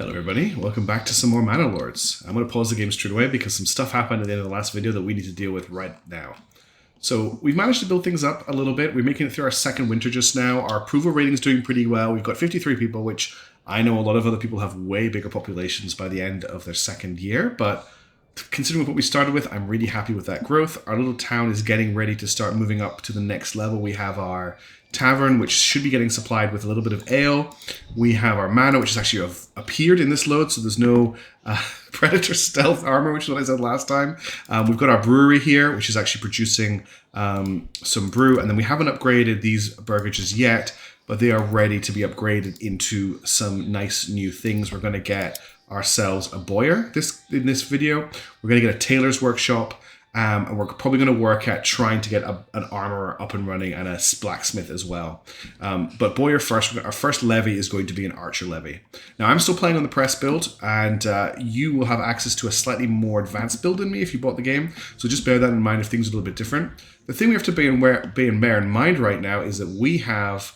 Hello everybody, welcome back to some more Manor Lords. I'm going to pause the game straight away because some stuff happened at the end of the last video that we need to deal with right now. So we've managed to build things up a little bit. We're making it through our second winter just now. Our approval rating is doing pretty well. We've got 53 people, which I know a lot of other people have way bigger populations by the end of their second year, but considering what we started with, I'm really happy with that growth. Our little town is getting ready to start moving up to the next level. We have our tavern, which should be getting supplied with a little bit of ale. We have our Manor, which has actually appeared in this load, so there's no predator stealth armor, which is what I said last time. We've got our brewery here, which is actually producing some brew, and then we haven't upgraded these burgages yet, but they are ready to be upgraded into some nice new things. We're going to get ourselves a boyer in this video. We're going to get a tailor's workshop, and we're probably going to work at trying to get an armorer up and running and a blacksmith as well. But boyer first. Our first levy is going to be an archer levy. Now I'm still playing on the press build, and you will have access to a slightly more advanced build than me if you bought the game. So just bear that in mind if things are a little bit different. The thing we have to bear in mind right now is that we have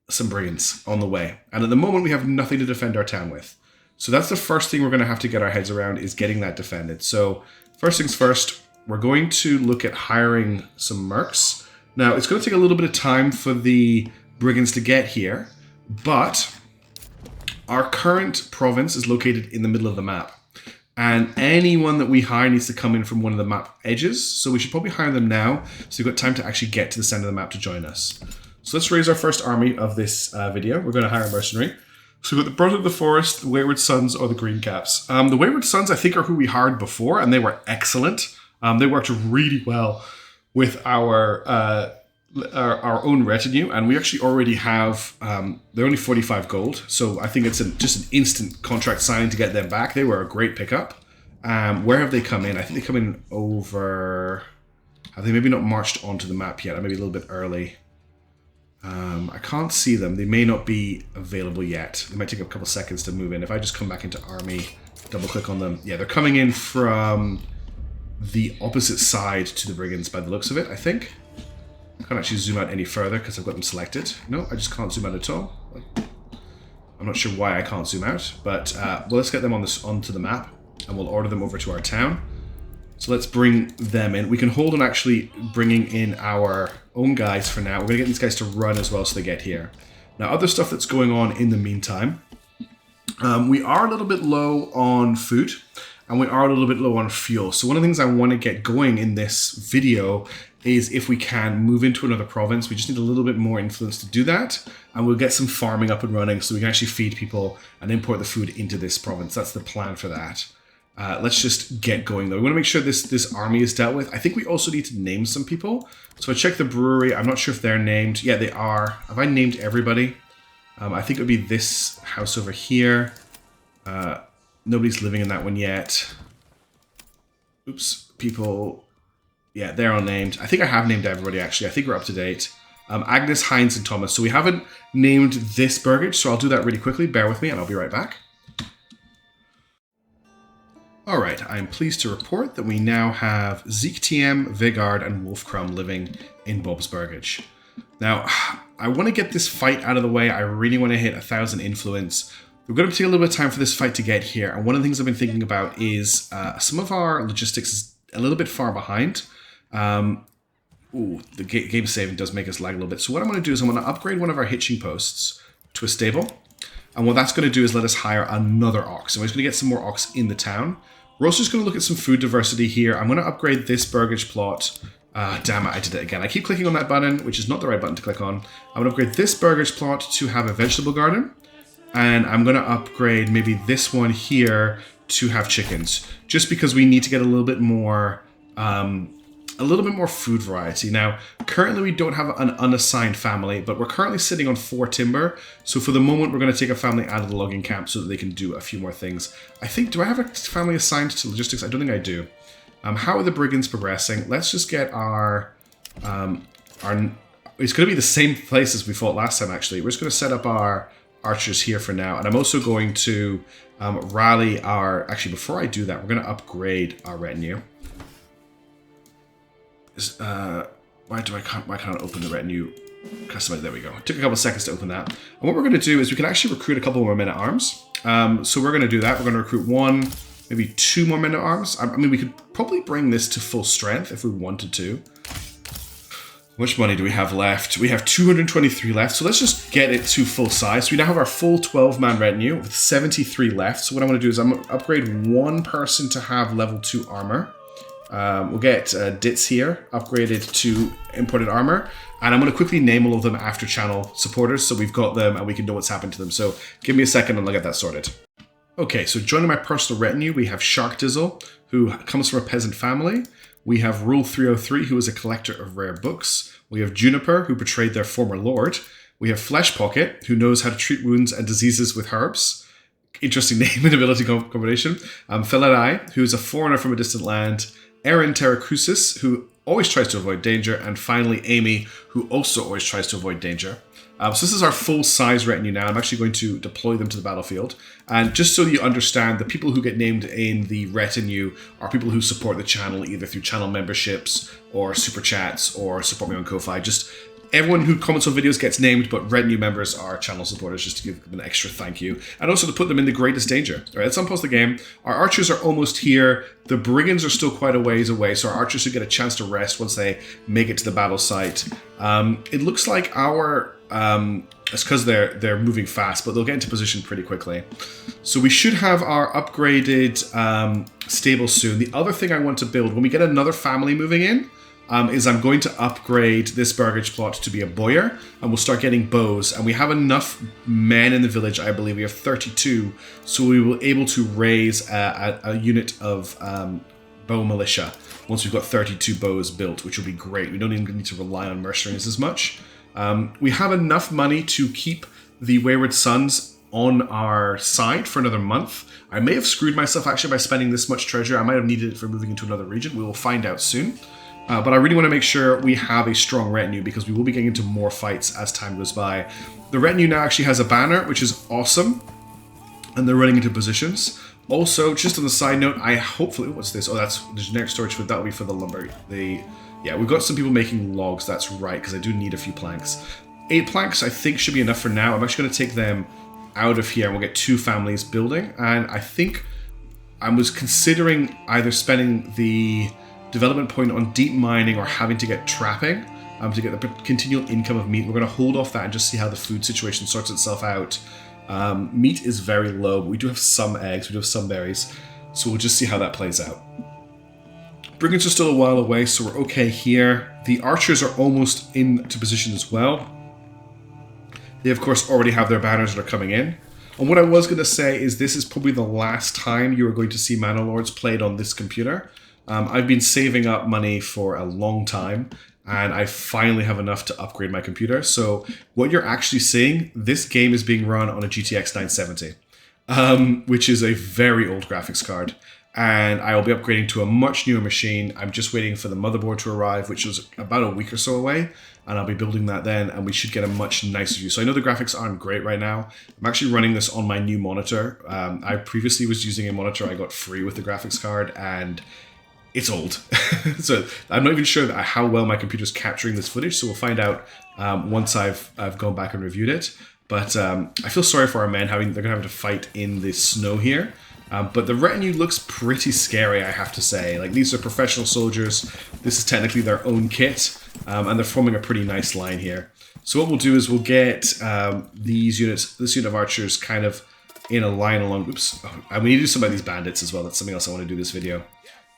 some brigands on the way, and at the moment we have nothing to defend our town with. So that's the first thing we're going to have to get our heads around, is getting that defended. So first things first, we're going to look at hiring some mercs. Now, it's going to take a little bit of time for the brigands to get here, but our current province is located in the middle of the map. And anyone that we hire needs to come in from one of the map edges. So we should probably hire them now, so we've got time to actually get to the center of the map to join us. So let's raise our first army of this video. We're going to hire a mercenary. So we've got the Brother of the Forest, the Wayward Sons, or the Green Caps. The Wayward Sons, I think, are who we hired before, and they were excellent. They worked really well with our own retinue, and we actually already have, they're only 45 gold, so I think it's just an instant contract signing to get them back. They were a great pickup. Where have they come in? I think they come in over, have they maybe not marched onto the map yet? Or maybe a little bit early. I can't see them. They may not be available yet. They might take a couple seconds to move in. If I just come back into army, double click on them. Yeah, they're coming in from the opposite side to the brigands by the looks of it, I think. I can't actually zoom out any further because I've got them selected. No, I just can't zoom out at all. I'm not sure why I can't zoom out, but well, let's get them onto the map, and we'll order them over to our town. So let's bring them in. We can hold on actually bringing in our own guys for now. We're going to get these guys to run as well so they get here. Now, other stuff that's going on in the meantime. We are a little bit low on food, and we are a little bit low on fuel. So one of the things I want to get going in this video is if we can move into another province. We just need a little bit more influence to do that, and we'll get some farming up and running so we can actually feed people and import the food into this province. That's the plan for that. Let's just get going though. We want to make sure this army is dealt with. I think we also need to name some people. So I checked the brewery. I'm not sure if they're named. Yeah, they are. Have I named everybody? I think it would be this house over here. Nobody's living in that one yet. Oops, people. Yeah, they're all named. I think I have named everybody actually. I think we're up to date. Agnes, Heinz, and Thomas. So we haven't named this burgage, so I'll do that really quickly. Bear with me and I'll be right back. Alright, I'm pleased to report that we now have Zeke TM, Vigard, and Wolfcrum living in Bob's Burgage. Now, I want to get this fight out of the way. I really want to hit 1,000 influence. We're going to take a little bit of time for this fight to get here, and one of the things I've been thinking about is some of our logistics is a little bit far behind. The game saving does make us lag a little bit. So what I'm going to do is I'm going to upgrade one of our hitching posts to a stable, and what that's going to do is let us hire another ox. So we're just going to get some more ox in the town. We're also just going to look at some food diversity here. I'm going to upgrade this burgage plot. Damn it, I did it again. I keep clicking on that button, which is not the right button to click on. I'm going to upgrade this burgage plot to have a vegetable garden. And I'm going to upgrade maybe this one here to have chickens. Just because we need to get a little bit more food variety. Now, currently we don't have an unassigned family, but we're currently sitting on 4 timber. So for the moment, we're going to take a family out of the logging camp so that they can do a few more things. I think, do I have a family assigned to logistics? I don't think I do. How are the brigands progressing? Let's just get our it's going to be the same place as we fought last time, actually. We're just going to set up our archers here for now. And I'm also going to rally our, actually, before I do that, we're going to upgrade our retinue. Why can't I open the retinue Customize, there we go. It took a couple seconds to open that. And what we're going to do is we can actually recruit a couple more men-at-arms. So we're going to do that. We're going to recruit 1, maybe 2 more men-at-arms. I mean, we could probably bring this to full strength if we wanted to. How much money do we have left? We have 223 left, so let's just get it to full size. So we now have our full 12-man retinue with 73 left. So what I'm going to do is I'm going to upgrade 1 person to have level 2 armor. We'll get Dits here, upgraded to imported armor. And I'm going to quickly name all of them after channel supporters, so we've got them and we can know what's happened to them. So give me a second and I'll get that sorted. Okay, so joining my personal retinue, we have Shark Dizzle, who comes from a peasant family. We have Rule 303, who is a collector of rare books. We have Juniper, who betrayed their former lord. We have Flesh Pocket, who knows how to treat wounds and diseases with herbs. Interesting name and ability combination. Feladai, who is a foreigner from a distant land. Erin Terracrucis, who always tries to avoid danger. And finally, Amy, who also always tries to avoid danger. So this is our full-size retinue now. I'm actually going to deploy them to the battlefield. And just so you understand, the people who get named in the retinue are people who support the channel, either through channel memberships or super chats or support me on Ko-Fi. Just everyone who comments on videos gets named, but retinue members are channel supporters, just to give them an extra thank you. And also to put them in the greatest danger. All right, let's unpause the game. Our archers are almost here. The brigands are still quite a ways away, so our archers should get a chance to rest once they make it to the battle site. It looks like our... it's because they're moving fast, but they'll get into position pretty quickly. So we should have our upgraded stable soon. The other thing I want to build, when we get another family moving in, is I'm going to upgrade this burgage plot to be a boyer, and we'll start getting bows. And we have enough men in the village, I believe we have 32, so we will able to raise a unit of bow militia once we've got 32 bows built, which will be great. We don't even need to rely on mercenaries as much. We have enough money to keep the Wayward Sons on our side for another month. I may have screwed myself actually by spending this much treasure. I might have needed it for moving into another region. We will find out soon. But I really want to make sure we have a strong retinue because we will be getting into more fights as time goes by. The retinue now actually has a banner, which is awesome. And they're running into positions. Also, just on the side note, I hopefully... What's this? Oh, that's the generic storage food. That will be for the lumber. Yeah, we've got some people making logs. That's right, because I do need a few planks. 8 planks, I think, should be enough for now. I'm actually going to take them out of here and we'll get 2 families building. And I think I was considering either spending the development point on deep mining or having to get trapping to get the continual income of meat. We're going to hold off that and just see how the food situation sorts itself out. Meat is very low, but we do have some eggs, we do have some berries, so we'll just see how that plays out. Brigands are still a while away, so we're okay here. The archers are almost into position as well. They, of course, already have their banners that are coming in. And what I was going to say is this is probably the last time you are going to see Manor Lords played on this computer. I've been saving up money for a long time, and I finally have enough to upgrade my computer. So what you're actually seeing, this game is being run on a GTX 970, which is a very old graphics card. And I will be upgrading to a much newer machine. I'm just waiting for the motherboard to arrive, which is about a week or so away. And I'll be building that then, and we should get a much nicer view. So I know the graphics aren't great right now. I'm actually running this on my new monitor. I previously was using a monitor I got free with the graphics card, and it's old. So I'm not even sure how well my computer's capturing this footage, so we'll find out once I've gone back and reviewed it. But I feel sorry for our men, they're gonna have to fight in the snow here. But the retinue looks pretty scary, I have to say. Like, these are professional soldiers. This is technically their own kit, and they're forming a pretty nice line here. So what we'll do is we'll get these units, this unit of archers, kind of in a line along. Oops, and we need to do some of these bandits as well. That's something else I want to do this video.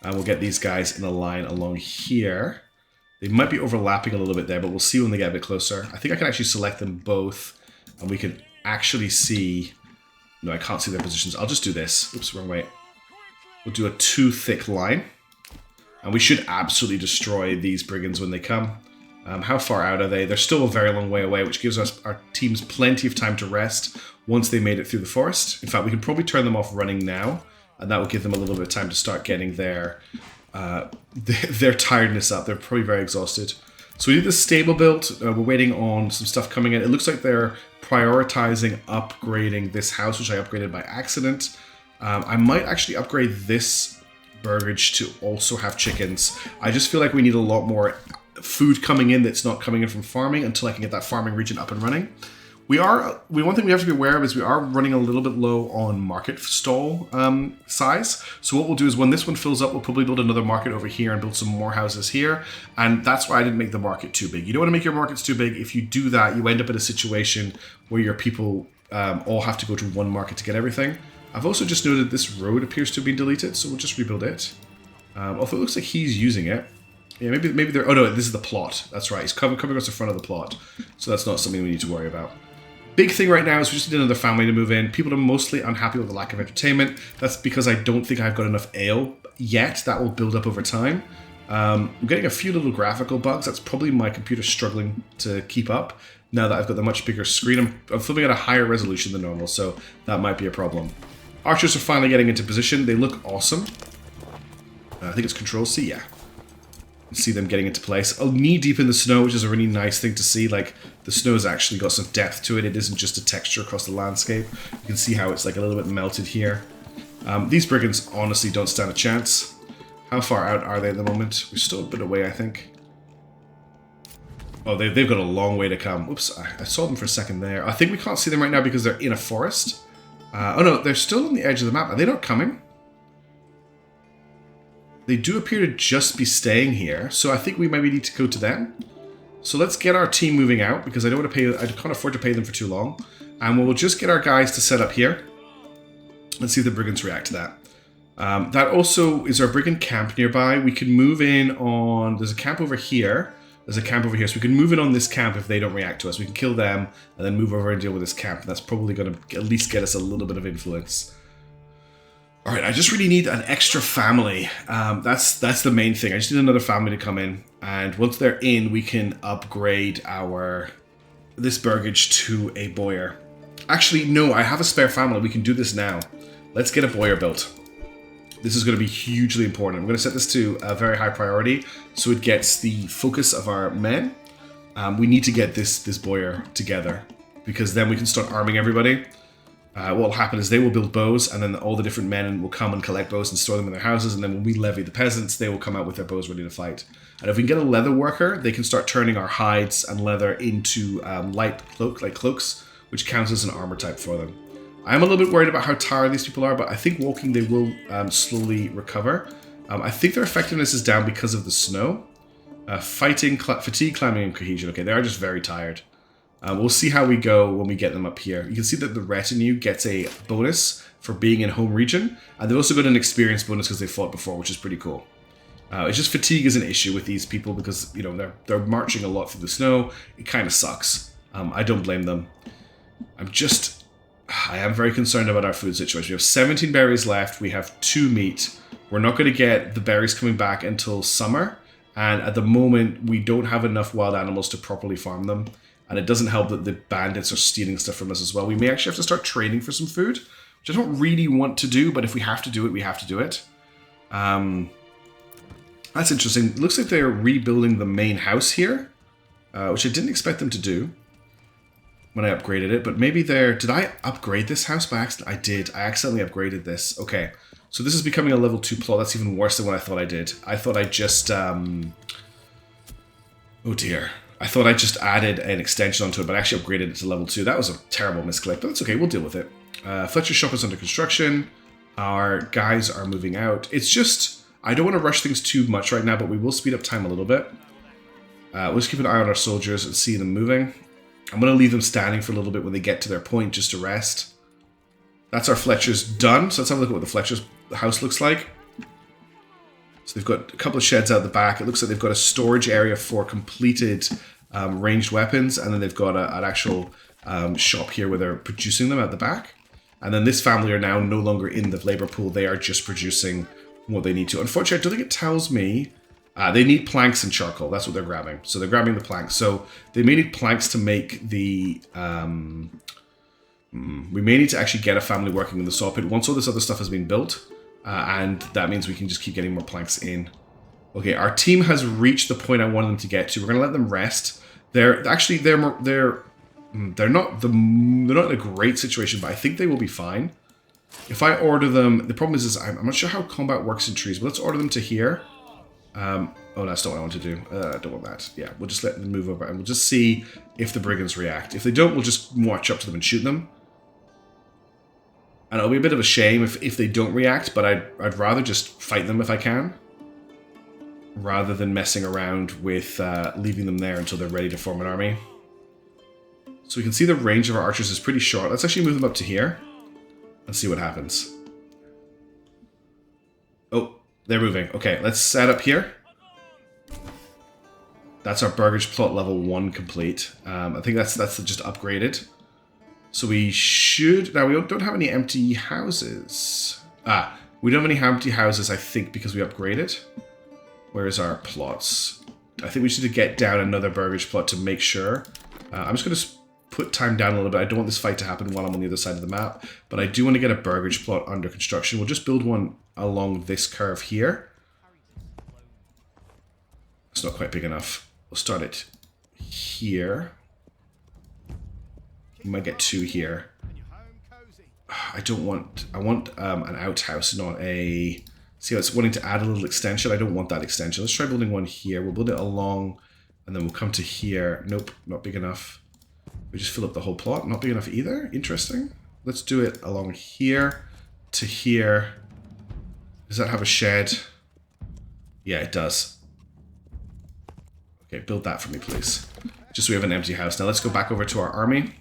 And we'll get these guys in a line along here. They might be overlapping a little bit there, but we'll see when they get a bit closer. I think I can actually select them both, and we can actually see... No, I can't see their positions. I'll just do this. Oops, wrong way. We'll do a 2 thick line. And we should absolutely destroy these brigands when they come. How far out are they? They're still a very long way away, which gives us our teams plenty of time to rest once they made it through the forest. In fact, we can probably turn them off running now, and that will give them a little bit of time to start getting their tiredness up. They're probably very exhausted. So we did this stable build. We're waiting on some stuff coming in. It looks like they're prioritizing upgrading this house, which I upgraded by accident. I might actually upgrade this burgage to also have chickens. I just feel like we need a lot more food coming in that's not coming in from farming until I can get that farming region up and running. One thing we have to be aware of is we are running a little bit low on market stall size. So what we'll do is when this one fills up, we'll probably build another market over here and build some more houses here. And that's why I didn't make the market too big. You don't want to make your markets too big. If you do that, you end up in a situation where your people all have to go to one market to get everything. I've also just noted this road appears to have been deleted, so we'll just rebuild it. Although it looks like he's using it. Yeah, maybe they're... Oh no, this is the plot. That's right. He's coming across the front of the plot. So that's not something we need to worry about. Big thing right now is we just need another family to move in. People are mostly unhappy with the lack of entertainment. That's because I don't think I've got enough ale yet. That will build up over time. I'm getting a few little graphical bugs. That's probably my computer struggling to keep up. Now that I've got the much bigger screen, I'm filming at a higher resolution than normal, so that might be a problem. Archers are finally getting into position. They look awesome. I think it's Control-C, yeah. See them getting into place. Oh, knee deep in the snow, which is a really nice thing to see. Like, the snow's actually got some depth to it. It isn't just a texture across the landscape. You can see how it's like a little bit melted here. These brigands honestly don't stand a chance. How far out are they at the moment? We're still a bit away, I think. Oh, they've got a long way to come. Oops, I saw them for a second there. I think we can't see them right now because they're in a forest. Oh no, they're still on the edge of the map. Are they not coming? They do appear to just be staying here, so I think we maybe need to go to them. So let's get our team moving out, because I don't want to pay. I can't afford to pay them for too long. And we'll just get our guys to set up here. Let's see if the brigands react to that. That also is our brigand camp nearby. We can move in on... There's a camp over here. There's a camp over here, so we can move in on this camp if they don't react to us. We can kill them and then move over and deal with this camp. That's probably going to at least get us a little bit of influence. All right, I just really need an extra family. That's the main thing. I just need another family to come in, and once they're in, we can upgrade this burgage to a boyar. Actually, no, I have a spare family. We can do this now. Let's get a boyar built. This is going to be hugely important. I'm going to set this to a very high priority, so it gets the focus of our men. We need to get this boyar together, because then we can start arming everybody. What will happen is they will build bows, and then all the different men will come and collect bows and store them in their houses, and then when we levy the peasants, they will come out with their bows ready to fight. And if we can get a leather worker, they can start turning our hides and leather into light cloaks, which counts as an armor type for them. I'm a little bit worried about how tired these people are, but I think walking they will slowly recover. I think their effectiveness is down because of the snow. Fighting, fatigue, climbing, and cohesion. Okay, they are just very tired. We'll see how we go when we get them up here. You can see that the retinue gets a bonus for being in home region, and they've also got an experience bonus because they fought before, which is pretty cool. It's just fatigue is an issue with these people because, you know, they're marching a lot through the snow. It kind of sucks. I don't blame them. I am very concerned about our food situation. We have 17 berries left. We have 2 meat. We're not going to get the berries coming back until summer, and at the moment, we don't have enough wild animals to properly farm them. And it doesn't help that the bandits are stealing stuff from us as well. We may actually have to start trading for some food, which I don't really want to do, but if we have to do it, we have to do it. That's interesting. It looks like they're rebuilding the main house here, which I didn't expect them to do when I upgraded it, but maybe they're... Did I upgrade this house by accident? I did. I accidentally upgraded this. Okay, so this is becoming a level 2 plot. That's even worse than what I thought I did. I thought I just... Oh dear. I thought I just added an extension onto it, but I actually upgraded it to level 2. That was a terrible misclick, but that's okay. We'll deal with it. Fletcher's shop is under construction. Our guys are moving out. It's just... I don't want to rush things too much right now, but we will speed up time a little bit. We'll just keep an eye on our soldiers and see them moving. I'm going to leave them standing for a little bit when they get to their point just to rest. That's our Fletcher's done. So let's have a look at what the Fletcher's house looks like. So they've got a couple of sheds out the back. It looks like they've got a storage area for completed ranged weapons. And then they've got an actual shop here where they're producing them at the back. And then this family are now no longer in the labor pool. They are just producing what they need to. Unfortunately, I don't think it tells me... they need planks and charcoal. That's what they're grabbing. So they're grabbing the planks. So they may need planks to make the... we may need to actually get a family working in the saw pit once all this other stuff has been built. And that means we can just keep getting more planks in. Okay, our team has reached the point I wanted them to get to. We're going to let them rest. They're not in a great situation, but I think they will be fine. If I order them... The problem is I'm not sure how combat works in trees, but let's order them to here. Oh, that's not what I want to do. I don't want that. Yeah, we'll just let them move over and we'll just see if the brigands react. If they don't, we'll just march up to them and shoot them. And it'll be a bit of a shame if they don't react, but I'd rather just fight them if I can, rather than messing around with leaving them there until they're ready to form an army. So we can see the range of our archers is pretty short. Let's actually move them up to here and see what happens. Oh, they're moving. Okay, let's set up here. That's our burgage plot level 1 complete. I think that's just upgraded. So we should... Now, we don't have any empty houses. We don't have any empty houses, I think, because we upgraded. Where's our plots? I think we should get down another burgage plot to make sure. I'm just going to put time down a little bit. I don't want this fight to happen while I'm on the other side of the map. But I do want to get a burgage plot under construction. We'll just build one along this curve here. It's not quite big enough. We'll start it here. We might get 2 here. I don't want... I want an outhouse, not a... See how it's wanting to add a little extension? I don't want that extension. Let's try building one here. We'll build it along, and then we'll come to here. Nope, not big enough. We just fill up the whole plot. Not big enough either. Interesting. Let's do it along here to here. Does that have a shed? Yeah, it does. Okay, build that for me, please. Just so we have an empty house. Now let's go back over to our army.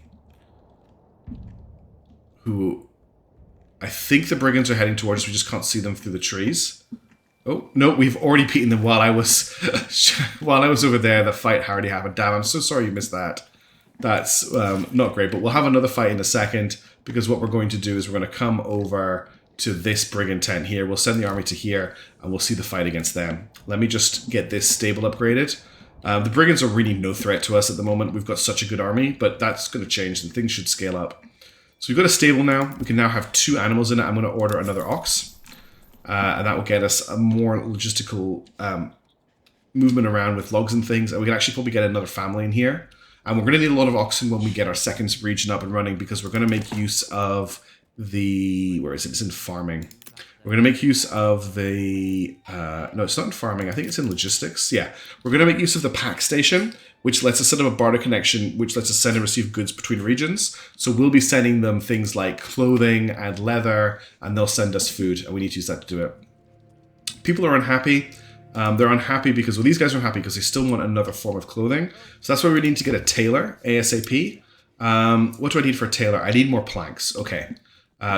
Who... I think the brigands are heading towards us. We just can't see them through the trees. Oh, no, we've already beaten them while I was... while I was over there, the fight already happened. Damn, I'm so sorry you missed that. That's not great, but we'll have another fight in a second, because what we're going to do is we're going to come over to this brigand tent here. We'll send the army to here, and we'll see the fight against them. Let me just get this stable upgraded. The brigands are really no threat to us at the moment. We've got such a good army, but that's going to change, and things should scale up. So we've got a stable now. We can now have 2 animals in it. I'm going to order another ox, and that will get us a more logistical movement around with logs and things, and we can actually probably get another family in here. And we're going to need a lot of oxen when we get our second region up and running, because we're going to make use of the... Where is it? It's in farming. We're going to make use of the... no, it's not in farming. I think it's in logistics. Yeah. We're going to make use of the pack station, which lets us set up a barter connection, which lets us send and receive goods between regions. So we'll be sending them things like clothing and leather, and they'll send us food, and we need to use that to do it. People are unhappy. They're unhappy because, well, these guys are unhappy because they still want another form of clothing. So that's why we need to get a tailor, ASAP. What do I need for a tailor? I need more planks. Okay.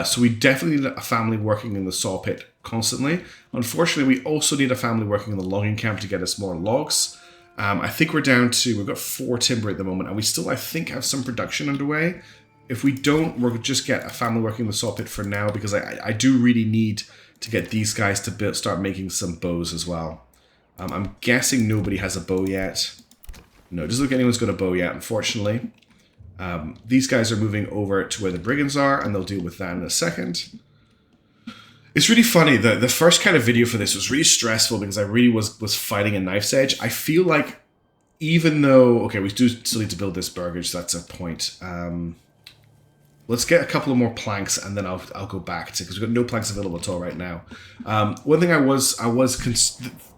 So we definitely need a family working in the saw pit constantly. Unfortunately, we also need a family working in the logging camp to get us more logs. I think we're down to, we've got 4 timber at the moment, and we still, I think, have some production underway. If we don't, we'll just get a family working in the saw pit for now, because I do really need to get these guys to start making some bows as well. I'm guessing nobody has a bow yet. No, it doesn't look like anyone's got a bow yet, unfortunately. These guys are moving over to where the brigands are, and they'll deal with that in a second. It's really funny. The first kind of video for this was really stressful because I really was fighting a knife's edge. I feel like even though... Okay, we do still need to build this burgage, so that's a point. Let's get a couple of more planks, and then I'll go back to, because we've got no planks available at all right now. One thing I was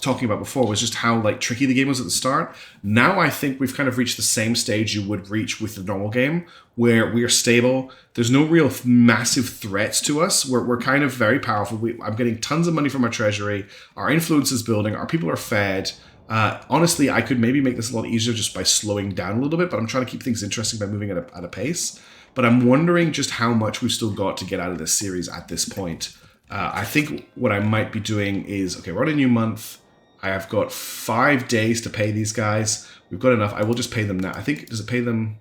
talking about before was just how tricky the game was at the start. Now I think we've kind of reached the same stage you would reach with the normal game, where we are stable. There's no real massive threats to us. We're kind of very powerful. I'm getting tons of money from our treasury. Our influence is building. Our people are fed. Honestly, I could maybe make this a lot easier just by slowing down a little bit, but I'm trying to keep things interesting by moving at a pace. But I'm wondering just how much we've still got to get out of this series at this point. I think what I might be doing is, okay, we're on a new month. I have got 5 days to pay these guys. We've got enough. I will just pay them now. I think, does it pay them?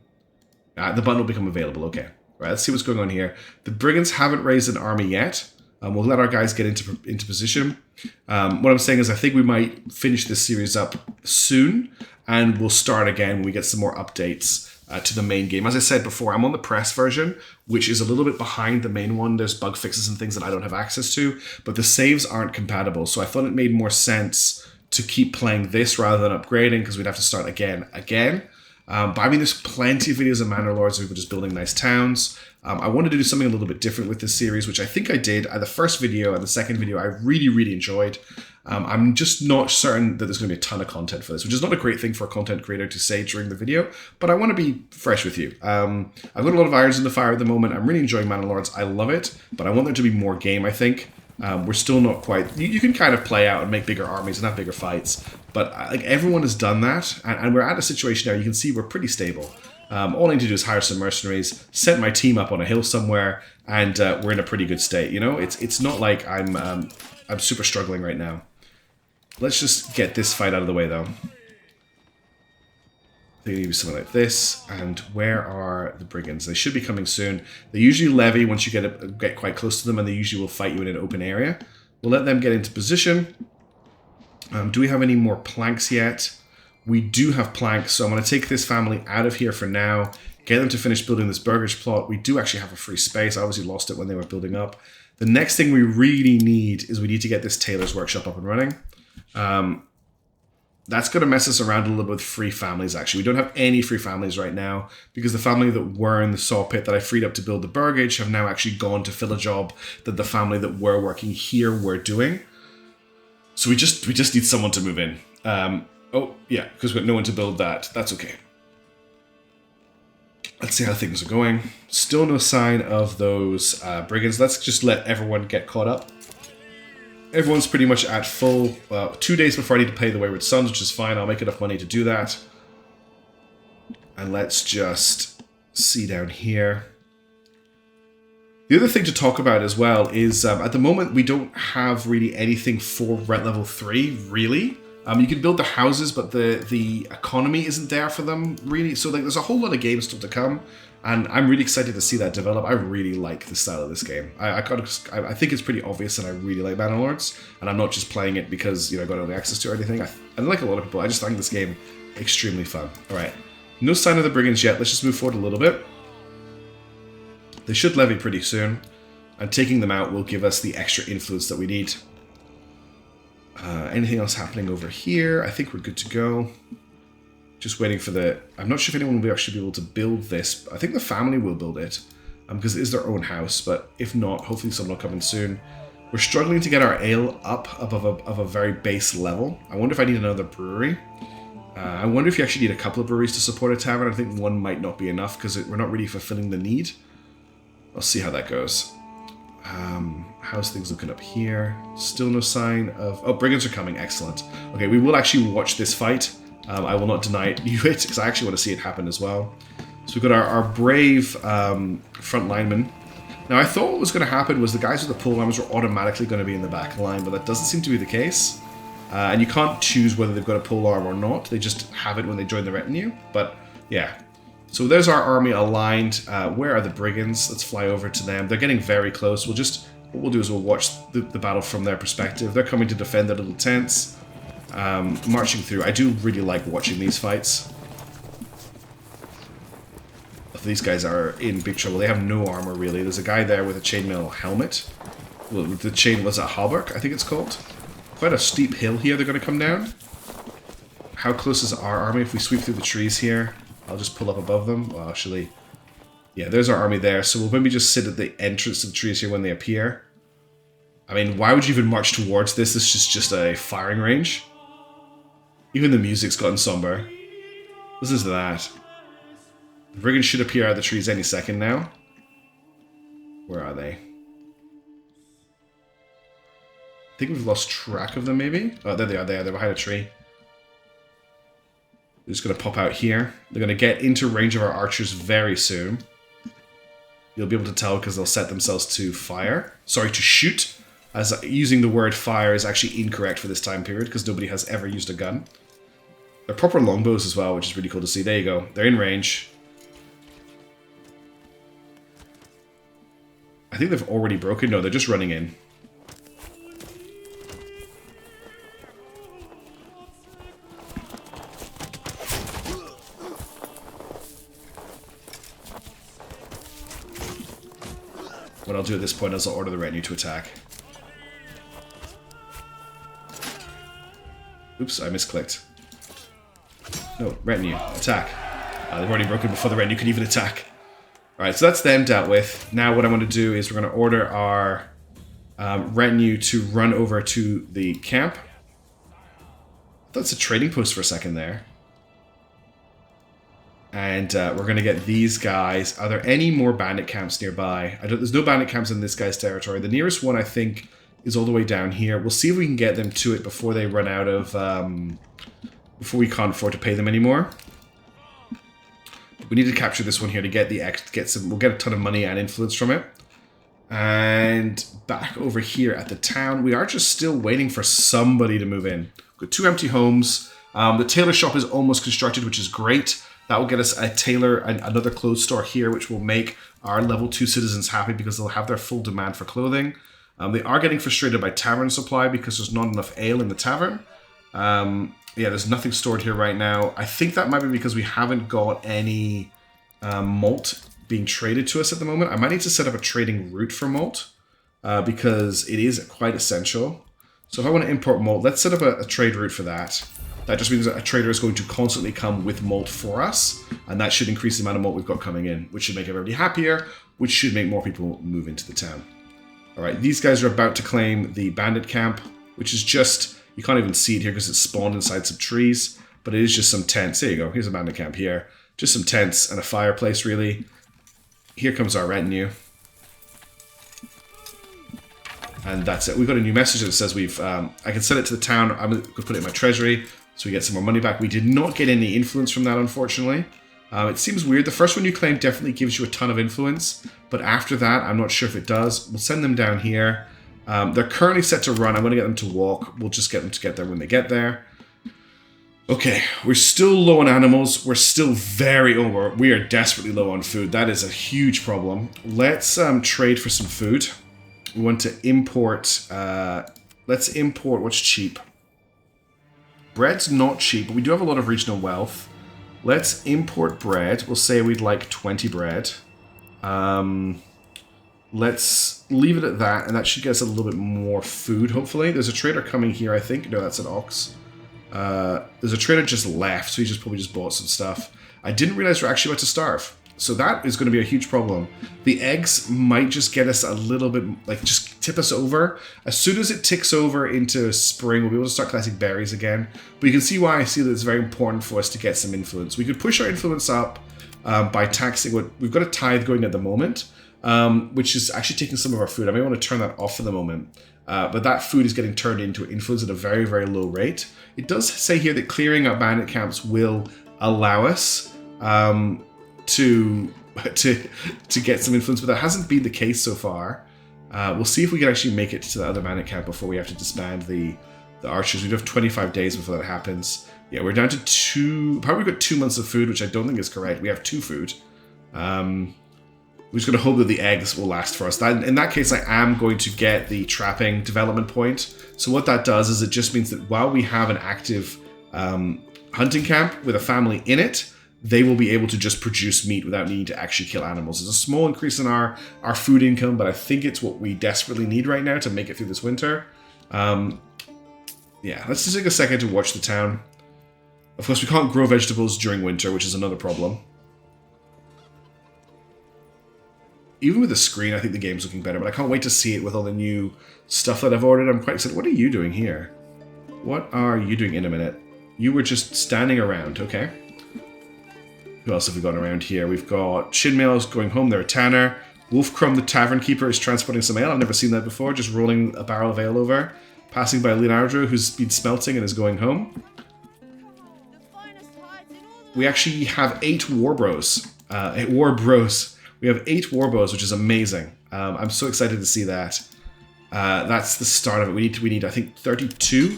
The button will become available. Okay. All right, let's see what's going on here. The brigands haven't raised an army yet. We'll let our guys get into position. What I'm saying is I think we might finish this series up soon, and we'll start again when we get some more updates to the main game. As I said before, I'm on the press version, which is a little bit behind the main one. There's bug fixes and things that I don't have access to, but the saves aren't compatible. So I thought it made more sense to keep playing this rather than upgrading, because we'd have to start again. But I mean, there's plenty of videos of Manor Lords of people just building nice towns. I wanted to do something a little bit different with this series, which I think I did. The first video and the second video I really, really enjoyed. I'm just not certain that there's going to be a ton of content for this, which is not a great thing for a content creator to say during the video, but I want to be fresh with you. I've got a lot of irons in the fire at the moment. I'm really enjoying Manor Lords. I love it, but I want there to be more game, I think. We're still not quite... You can kind of play out and make bigger armies and have bigger fights, but like everyone has done that, and we're at a situation now, you can see we're pretty stable. All I need to do is hire some mercenaries, set my team up on a hill somewhere, and we're in a pretty good state. You know, it's not like I'm super struggling right now. Let's just get this fight out of the way, though. They need something like this. And where are the brigands? They should be coming soon. They usually levy once you get quite close to them, and they usually will fight you in an open area. We'll let them get into position. Do we have any more planks yet? We do have planks, so I'm going to take this family out of here for now, get them to finish building this burgage plot. We do actually have a free space. I obviously lost it when they were building up. The next thing we really need is we need to get this tailor's workshop up and running. That's going to mess us around a little bit with free families, actually. We don't have any free families right now because the family that were in the saw pit that I freed up to build the burgage have now actually gone to fill a job that the family that were working here were doing. So we just need someone to move in. Oh, yeah, because we've got no one to build that. That's okay. Let's see how things are going. Still no sign of those brigands. Let's just let everyone get caught up. Everyone's pretty much at full. 2 days before I need to pay the Wayward Sons, which is fine. I'll make enough money to do that. And let's just see down here. The other thing to talk about as well is at the moment we don't have really anything for rent level 3, really. You can build the houses, but the economy isn't there for them, really. So like, there's a whole lot of games still to come. And I'm really excited to see that develop. I really like the style of this game. I think it's pretty obvious that I really like Manor Lords, and I'm not just playing it because I got early access to it or anything. I like a lot of people. I just find this game extremely fun. All right, no sign of the brigands yet. Let's just move forward a little bit. They should levy pretty soon, and taking them out will give us the extra influence that we need. Anything else happening over here? I think we're good to go. Just waiting for the... I'm not sure if anyone will actually be able to build this. I think the family will build it, because it is their own house, but if not, hopefully someone will come in soon. We're struggling to get our ale up above a very base level. I wonder if I need another brewery. I wonder if you actually need a couple of breweries to support a tavern. I think one might not be enough, because we're not really fulfilling the need. I'll see how that goes. How's things looking up here? Still no sign of... Oh, brigands are coming. Excellent. Okay, we will actually watch this fight. I will not deny you it, because I actually want to see it happen as well. So we've got our brave front linemen. Now, I thought what was going to happen was the guys with the pole arms were automatically going to be in the back line, but that doesn't seem to be the case. And you can't choose whether they've got a pole arm or not. They just have it when they join the retinue. But, yeah. So there's our army aligned. Where are the brigands? Let's fly over to them. They're getting very close. What we'll do is we'll watch the battle from their perspective. They're coming to defend their little tents. Marching through. I do really like watching these fights. These guys are in big trouble. They have no armor, really. There's a guy there with a chainmail helmet. Well, the chain was a hauberk, I think it's called. Quite a steep hill here they're going to come down. How close is our army? If we sweep through the trees here, I'll just pull up above them. Well, actually, yeah, there's our army there. So we'll maybe just sit at the entrance to the trees here when they appear. I mean, why would you even march towards this? This is just a firing range. Even the music's gotten somber. Listen to that. The brigands should appear out of the trees any second now. Where are they? I think we've lost track of them, maybe? Oh, there they are. They're behind a tree. They're just going to pop out here. They're going to get into range of our archers very soon. You'll be able to tell because they'll set themselves to fire. Sorry, to shoot. As using the word fire is actually incorrect for this time period because nobody has ever used a gun. They're proper longbows as well, which is really cool to see. There you go. They're in range. I think they've already broken. No, they're just running in. What I'll do at this point is I'll order the retinue to attack. Oops, I misclicked. No, retinue, attack. They've already broken before the retinue could even attack. Alright, so that's them dealt with. Now what I'm going to do is we're going to order our retinue to run over to the camp. That's a trading post for a second there. And we're going to get these guys. Are there any more bandit camps nearby? There's no bandit camps in this guy's territory. The nearest one, I think, is all the way down here. We'll see if we can get them to it before they run out of... before we can't afford to pay them anymore. We need to capture this one here to get we'll get a ton of money and influence from it. And back over here at the town, we are just still waiting for somebody to move in. We've got 2 empty homes. The tailor shop is almost constructed, which is great. That will get us a tailor and another clothes store here, which will make our level 2 citizens happy because they'll have their full demand for clothing. They are getting frustrated by tavern supply because there's not enough ale in the tavern. Yeah, there's nothing stored here right now. I think that might be because we haven't got any malt being traded to us at the moment. I might need to set up a trading route for malt because it is quite essential. So if I want to import malt, let's set up a trade route for that. That just means that a trader is going to constantly come with malt for us, and that should increase the amount of malt we've got coming in, which should make everybody happier, which should make more people move into the town. All right, these guys are about to claim the bandit camp, which is just, you can't even see it here because it's spawned inside some trees, but it is just some tents. There you go, here's a bandit camp here. Just some tents and a fireplace, really. Here comes our retinue. And that's it. We've got a new message that says I can send it to the town. I'm going to put it in my treasury so we get some more money back. We did not get any influence from that, unfortunately. It seems weird. The first one you claim definitely gives you a ton of influence, but after that, I'm not sure if it does. We'll send them down here. They're currently set to run. I'm going to get them to walk. We'll just get them to get there when they get there. Okay, we're still low on animals. We're still we are desperately low on food. That is a huge problem. Let's trade for some food. We want to import, let's import what's cheap. Bread's not cheap, but we do have a lot of regional wealth. Let's import bread. We'll say we'd like 20 bread. Let's leave it at that, and that should get us a little bit more food, hopefully. There's a trader coming here, I think. No, that's an ox. There's a trader just left, so he probably just bought some stuff. I didn't realize we're actually about to starve. So that is going to be a huge problem. The eggs might just get us a little bit, just tip us over. As soon as it ticks over into spring, we'll be able to start collecting berries again. But you can see why I see that it's very important for us to get some influence. We could push our influence up by taxing we've got a tithe going at the moment, which is actually taking some of our food. I may want to turn that off for the moment. But that food is getting turned into influence at a very, very low rate. It does say here that clearing up bandit camps will allow us to get some influence, but that hasn't been the case so far. We'll see if we can actually make it to the other bandit camp before we have to disband the archers. We do have 25 days before that happens. Yeah, we're down to 2, probably got 2 months of food, which I don't think is correct. We have 2 food. We're just going to hope that the eggs will last for us. In that case, I am going to get the trapping development point. So what that does is it just means that while we have an active hunting camp with a family in it, they will be able to just produce meat without needing to actually kill animals. It's a small increase in our food income, but I think it's what we desperately need right now to make it through this winter. Yeah, let's just take a second to watch the town. Of course, we can't grow vegetables during winter, which is another problem. Even with the screen, I think the game's looking better, but I can't wait to see it with all the new stuff that I've ordered. I'm quite excited. What are you doing here? What are you doing in a minute? You were just standing around, okay. Who else have we got around here? We've got Shinmail's going home. They're a tanner. Wolfcrum, the tavern keeper, is transporting some ale. I've never seen that before. Just rolling a barrel of ale over. Passing by Leonardo, who's been smelting and is going home. We actually have 8 war bros. We have 8 war bros, which is amazing. I'm so excited to see that. That's the start of it. We need I think 32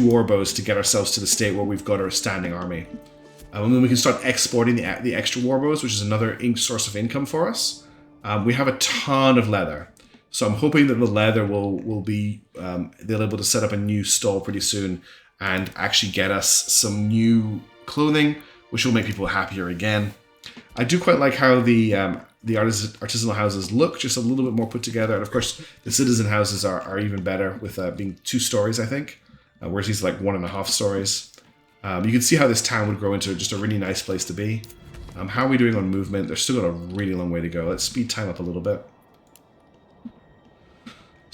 war bows to get ourselves to the state where we've got our standing army. And then we can start exporting the extra war bows, which is another source of income for us. We have a ton of leather. So I'm hoping that the leather will be, they'll be able to set up a new stall pretty soon and actually get us some new clothing, which will make people happier again. I do quite like how the artisanal houses look, just a little bit more put together. And of course, the citizen houses are even better with being 2 stories, I think, whereas these are like 1.5 stories. You can see how this town would grow into just a really nice place to be. How are we doing on movement? There's still got a really long way to go. Let's speed time up a little bit.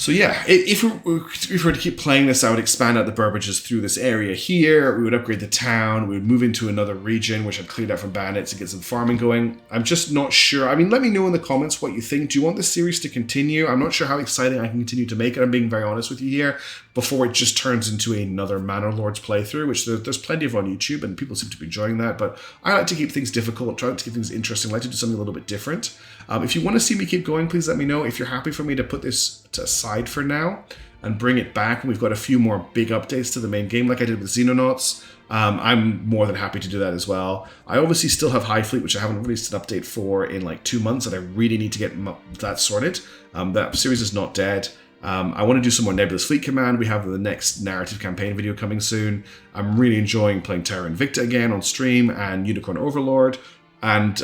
So yeah, if we were to keep playing this, I would expand out the burbages through this area here. We would upgrade the town. We would move into another region, which I'd cleared out from bandits to get some farming going. I'm just not sure. I mean, let me know in the comments what you think. Do you want this series to continue? I'm not sure how exciting I can continue to make it. I'm being very honest with you here. Before it just turns into another Manor Lords playthrough, which there's plenty of on YouTube, and people seem to be enjoying that. But I like to keep things difficult, try to keep things interesting. I like to do something a little bit different. If you want to see me keep going, please let me know. If you're happy for me to put this aside for now and bring it back, and we've got a few more big updates to the main game like I did with Xenonauts, I'm more than happy to do that as well. I obviously still have High Fleet, which I haven't released an update for in like 2 months, and I really need to get that sorted. That series is not dead. I want to do some more Nebulous Fleet Command. We have the next narrative campaign video coming soon. I'm really enjoying playing Terra Invicta again on stream and Unicorn Overlord. And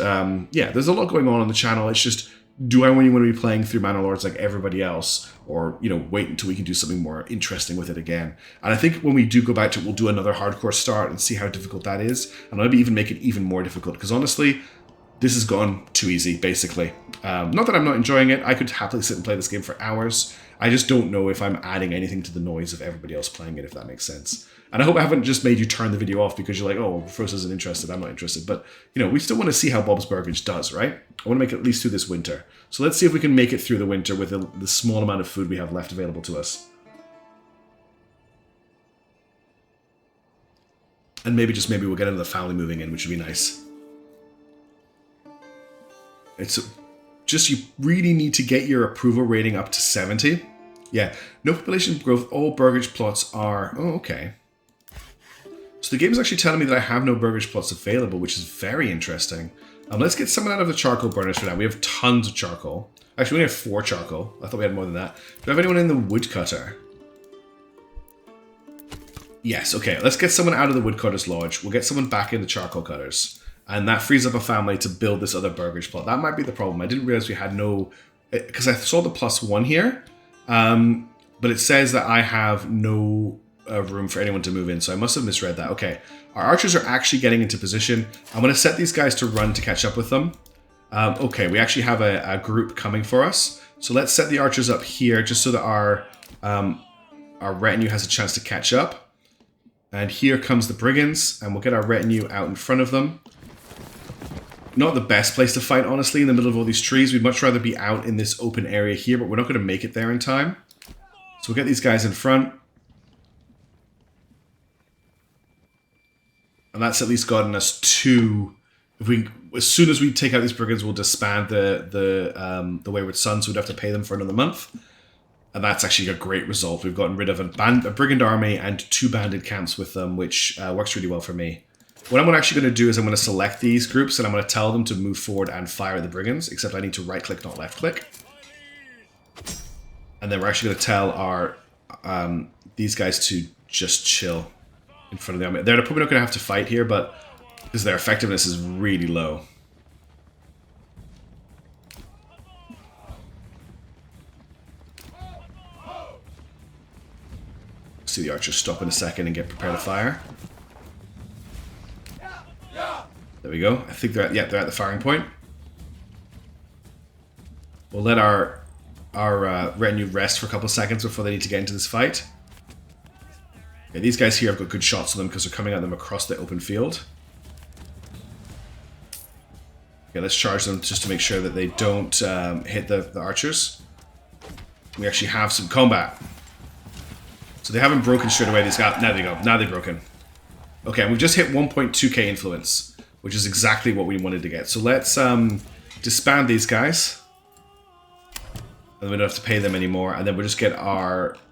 yeah, there's a lot going on the channel. It's just, do I really want to be playing through Manor Lords like everybody else? Or, you know, wait until we can do something more interesting with it again? And I think when we do go back to it, we'll do another hardcore start and see how difficult that is. And maybe even make it even more difficult. Because honestly, this has gone too easy, basically. Not that I'm not enjoying it. I could happily sit and play this game for hours. I just don't know if I'm adding anything to the noise of everybody else playing it, if that makes sense. And I hope I haven't just made you turn the video off because you're like, oh, Frost isn't interested, I'm not interested. But, you know, we still want to see how Bob's Burgage does, right? I want to make it at least through this winter. So let's see if we can make it through the winter with the small amount of food we have left available to us. And maybe we'll get another family moving in, which would be nice. It's just, you really need to get your approval rating up to 70. Yeah, no population growth, all burgage plots are... Oh, okay. So the game is actually telling me that I have no burgage plots available, which is very interesting. Let's get someone out of the charcoal burners for now. We have tons of charcoal. Actually, we only have 4 charcoal. I thought we had more than that. Do I have anyone in the woodcutter? Yes, okay. Let's get someone out of the woodcutter's lodge. We'll get someone back in the charcoal cutters. And that frees up a family to build this other burgage plot. That might be the problem. I didn't realize we had no... Because I saw the +1 here. But it says that I have no room for anyone to move in, so I must have misread that. Okay, our archers are actually getting into position. I'm going to set these guys to run to catch up with them. Okay, we actually have a group coming for us. So let's set the archers up here just so that our retinue has a chance to catch up. And here comes the brigands, and we'll get our retinue out in front of them. Not the best place to fight, honestly, in the middle of all these trees. We'd much rather be out in this open area here, but we're not going to make it there in time. So we'll get these guys in front. And that's at least gotten us 2. If we, as soon as we take out these brigands, we'll disband the Wayward Sons, so we'd have to pay them for another month. And that's actually a great result. We've gotten rid of a brigand army and 2 bandit camps with them, which works really well for me. What I'm actually going to do is I'm going to select these groups and I'm going to tell them to move forward and fire at the brigands, except I need to right-click, not left-click. And then we're actually going to tell our these guys to just chill in front of the army. They're probably not going to have to fight here, but because their effectiveness is really low. See the archers stop in a second and get prepared to fire. There we go. I think they're at the firing point. We'll let our retinue rest for a couple of seconds before they need to get into this fight. Okay, these guys here have got good shots on them because they're coming at them across the open field. Okay, let's charge them just to make sure that they don't hit the archers. We actually have some combat. So they haven't broken straight away. These guys, now they go. Now they've broken. Okay, and we've just hit 1.2k influence, which is exactly what we wanted to get. So let's disband these guys. And we don't have to pay them anymore. And then we'll just get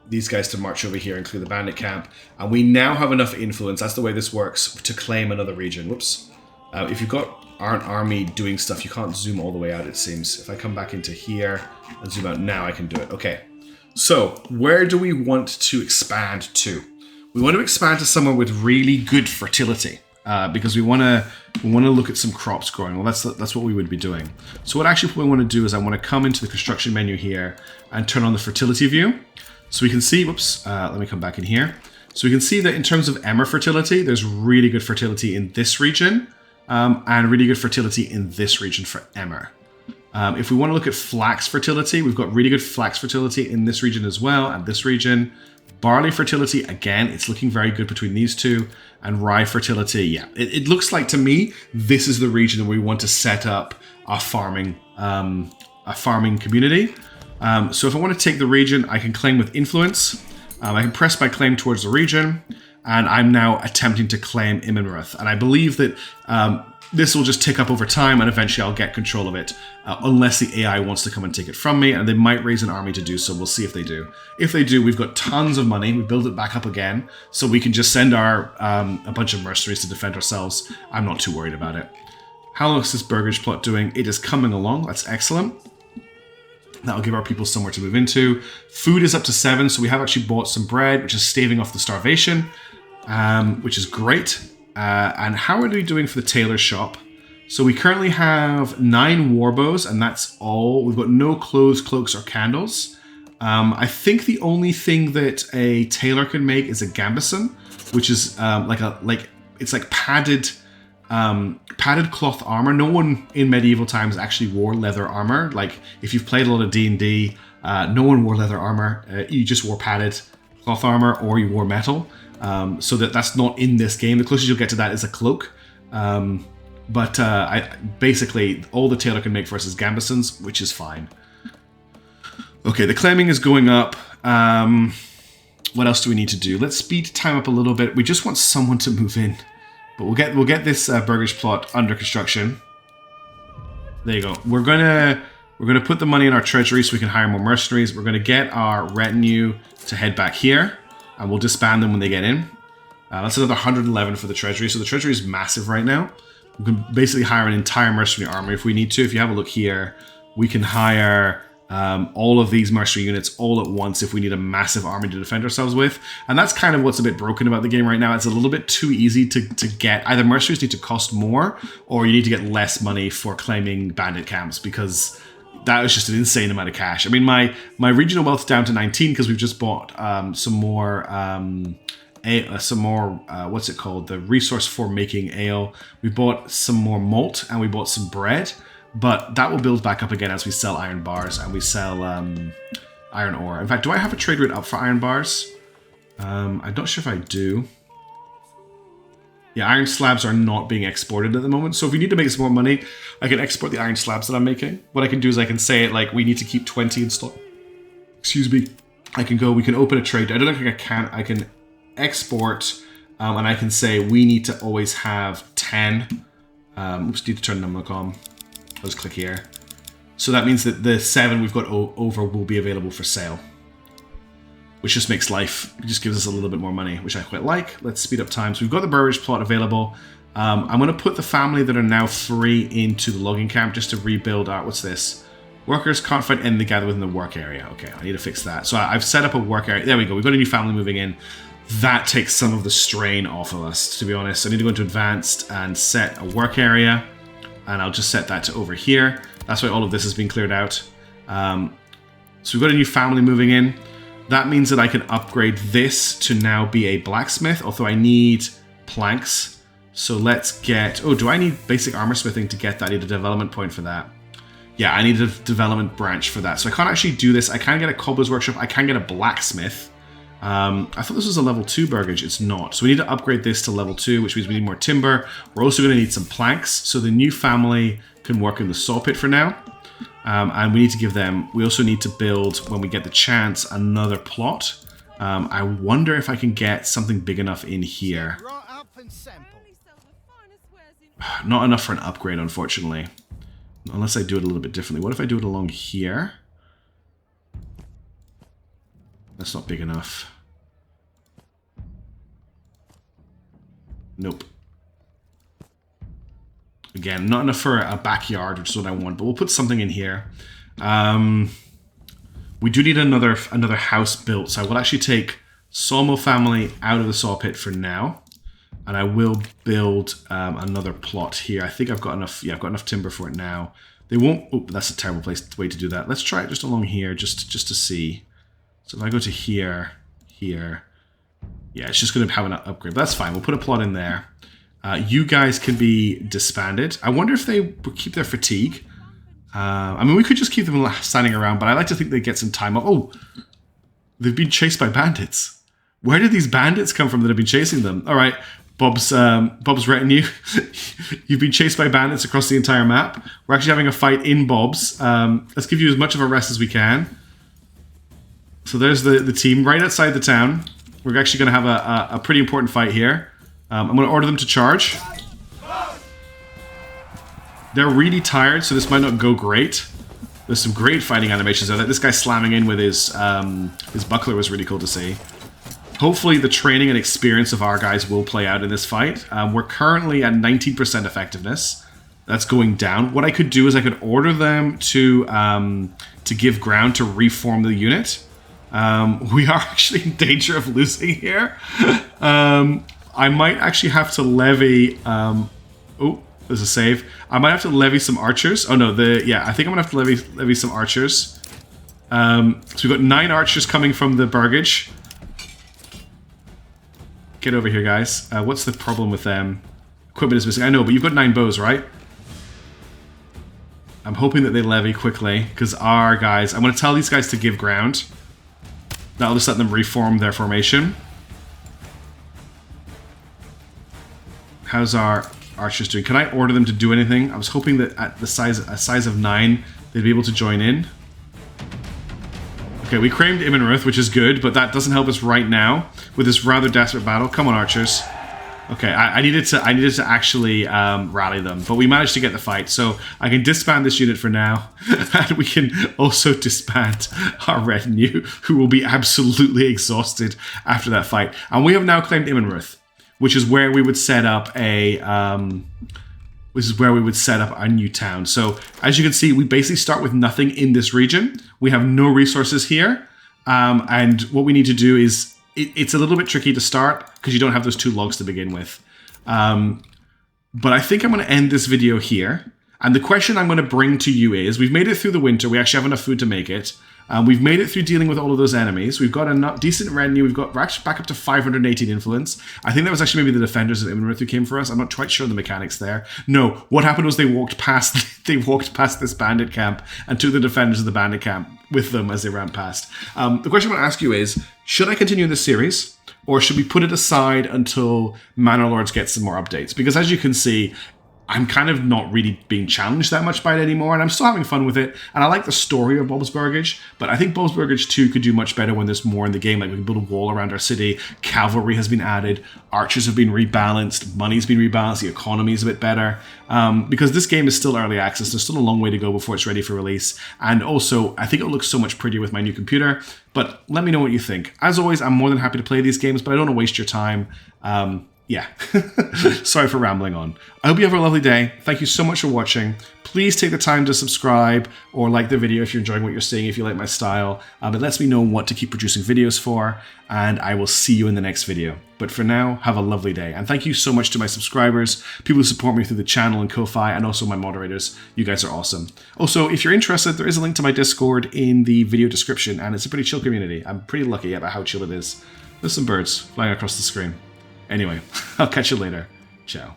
these guys to march over here and clear the bandit camp. And we now have enough influence, that's the way this works, to claim another region. Whoops. If you've got an army doing stuff, you can't zoom all the way out, it seems. If I come back into here and zoom out now, I can do it. Okay. So, where do we want to expand to? We want to expand to somewhere with really good fertility. Because we want to look at some crops growing. Well, that's what we would be doing. So what actually we want to do is I want to come into the construction menu here and turn on the fertility view. So we can see, whoops, let me come back in here. So we can see that in terms of Emmer fertility, there's really good fertility in this region and really good fertility in this region for Emmer. If we want to look at flax fertility, we've got really good flax fertility in this region as well, and this region. Barley fertility, again, it's looking very good between these two. And rye fertility, yeah. It looks like to me, this is the region that we want to set up a farming community. So if I want to take the region, I can claim with influence. I can press my claim towards the region. And I'm now attempting to claim Imanruth. And I believe that this will just tick up over time, and eventually I'll get control of it, unless the AI wants to come and take it from me, and they might raise an army to do so. We'll see if they do. If they do, we've got tons of money. We build it back up again, so we can just send our a bunch of mercenaries to defend ourselves. I'm not too worried about it. How long is this burgage plot doing? It is coming along. That's excellent. That'll give our people somewhere to move into. Food is up to 7, so we have actually bought some bread, which is staving off the starvation, which is great. And how are we doing for the tailor shop? So we currently have 9 warbows, and that's all. We've got no clothes, cloaks, or candles. I think the only thing that a tailor can make is a gambeson, which is it's like padded cloth armor. No one in medieval times actually wore leather armor. Like if you've played a lot of D&D, no one wore leather armor. You just wore padded cloth armor, or you wore metal. So that's not in this game. The closest you'll get to that is a cloak. But basically, all the tailor can make for us is gambesons, which is fine. Okay, the claiming is going up. What else do we need to do? Let's speed time up a little bit. We just want someone to move in. But we'll get this burgage plot under construction. There you go. We're gonna put the money in our treasury so we can hire more mercenaries. We're gonna get our retinue to head back here. And we'll disband them when they get in. That's another 111 for the treasury. So the treasury is massive right now. We can basically hire an entire mercenary army if we need to. If you have a look here, we can hire all of these mercenary units all at once if we need a massive army to defend ourselves with. And that's kind of what's a bit broken about the game right now. It's a little bit too easy to get. Either mercenaries need to cost more, or you need to get less money for claiming bandit camps, because that was just an insane amount of cash. I mean, my regional wealth's down to 19 because we've just bought some more, what's it called? The resource for making ale. We bought some more malt, and we bought some bread, but that will build back up again as we sell iron bars and we sell iron ore. In fact, do I have a trade route up for iron bars? I'm not sure if I do. Yeah, iron slabs are not being exported at the moment. So if we need to make some more money, I can export the iron slabs that I'm making. What I can do is I can say, like, we need to keep 20 in stock. Excuse me. We can open a trade. I don't think I can export, and I can say we need to always have 10. Oops, need to turn numlock. Let's click here. So that means that the 7 we've got over will be available for sale, which just makes life, it just gives us a little bit more money, which I quite like. Let's speed up time. So we've got the burridge plot available. I'm going to put the family that are now free into the logging camp just to rebuild our, what's this? Workers can't find anything to gather within the work area. Okay, I need to fix that. So I've set up a work area. There we go. We've got a new family moving in. That takes some of the strain off of us, to be honest. I need to go into advanced and set a work area. And I'll just set that to over here. That's why all of this has been cleared out. So we've got a new family moving in. That means that I can upgrade this to now be a blacksmith, although I need planks. So let's get... Oh, do I need basic armor smithing to get that? I need a development point for that. Yeah, I need a development branch for that. So I can't actually do this. I can get a cobbler's workshop. I can get a blacksmith. I thought this was a level 2 burgage. It's not. So we need to upgrade this to level 2, which means we need more timber. We're also going to need some planks. So the new family can work in the saw pit for now. And we need to give them... We also need to build, when we get the chance, another plot. I wonder if I can get something big enough in here. Not enough for an upgrade, unfortunately. Unless I do it a little bit differently. What if I do it along here? That's not big enough. Nope. Again, not enough for a backyard, which is what I want, but we'll put something in here. We do need another house built, so I will actually take Sawmill family out of the saw pit for now. And I will build another plot here. I think I've got enough. Yeah, I've got enough timber for it now. They won't. Oh, that's a terrible way to do that. Let's try it just along here, just to see. So if I go to here, yeah, it's just going to have an upgrade. But that's fine. We'll put a plot in there. You guys can be disbanded. I wonder if they keep their fatigue. I mean, we could just keep them standing around, but I like to think they get some time off. Oh, they've been chased by bandits. Where did these bandits come from that have been chasing them? All right, Bob's retinue. You've been chased by bandits across the entire map. We're actually having a fight in Bob's. Let's give you as much of a rest as we can. So there's the team right outside the town. We're actually going to have a pretty important fight here. I'm going to order them to charge. They're really tired, so this might not go great. There's some great fighting animations there. This guy slamming in with his buckler was really cool to see. Hopefully the training and experience of our guys will play out in this fight. We're currently at 19% effectiveness. That's going down. What I could do is I could order them to give ground to reform the unit. We are actually in danger of losing here. I might actually have to levy... oh, there's a save. I might have to levy some archers. Oh no, I think I'm gonna have to levy some archers. So we've got 9 archers coming from the Burgage. Get over here, guys. What's the problem with them? Equipment is missing. I know, but you've got 9 bows, right? I'm hoping that they levy quickly, because our guys... I'm gonna tell these guys to give ground. That'll just let them reform their formation. How's our archers doing? Can I order them to do anything? I was hoping that at a size of 9, they'd be able to join in. Okay, we claimed Imenruth, which is good, but that doesn't help us right now with this rather desperate battle. Come on, archers. Okay, I needed to actually rally them, but we managed to get the fight, so I can disband this unit for now, and we can also disband our retinue, who will be absolutely exhausted after that fight. And we have now claimed Imenruth, which is where we would set up a new town. So as you can see, we basically start with nothing in this region. We have no resources here, and what we need to do is it's a little bit tricky to start because you don't have those 2 logs to begin with. But I think I'm going to end this video here. And the question I'm going to bring to you is, we've made it through the winter. We actually have enough food to make it. We've made it through dealing with all of those enemies. We've got a decent retinue. We're actually back up to 518 influence. I think that was actually maybe the defenders of Imenruth who came for us. I'm not quite sure the mechanics there. No, what happened was they walked past this bandit camp and took the defenders of the bandit camp with them as they ran past. The question I'm going to ask you is, should I continue this series, or should we put it aside until Manor Lords get some more updates? Because as you can see, I'm kind of not really being challenged that much by it anymore, and I'm still having fun with it, and I like the story of Bob's Burgage, but I think Bob's Burgage 2 could do much better when there's more in the game, like we can build a wall around our city, cavalry has been added, archers have been rebalanced, money's been rebalanced, the economy is a bit better, because this game is still early access, there's still a long way to go before it's ready for release, and also, I think it looks so much prettier with my new computer, but let me know what you think. As always, I'm more than happy to play these games, but I don't want to waste your time. Yeah, sorry for rambling on. I hope you have a lovely day. Thank you so much for watching. Please take the time to subscribe or like the video if you're enjoying what you're seeing, if you like my style. It lets me know what to keep producing videos for, and I will see you in the next video. But for now, have a lovely day. And thank you so much to my subscribers, people who support me through the channel and Ko-Fi, and also my moderators. You guys are awesome. Also, if you're interested, there is a link to my Discord in the video description, and it's a pretty chill community. I'm pretty lucky about how chill it is. There's some birds flying across the screen. Anyway, I'll catch you later. Ciao.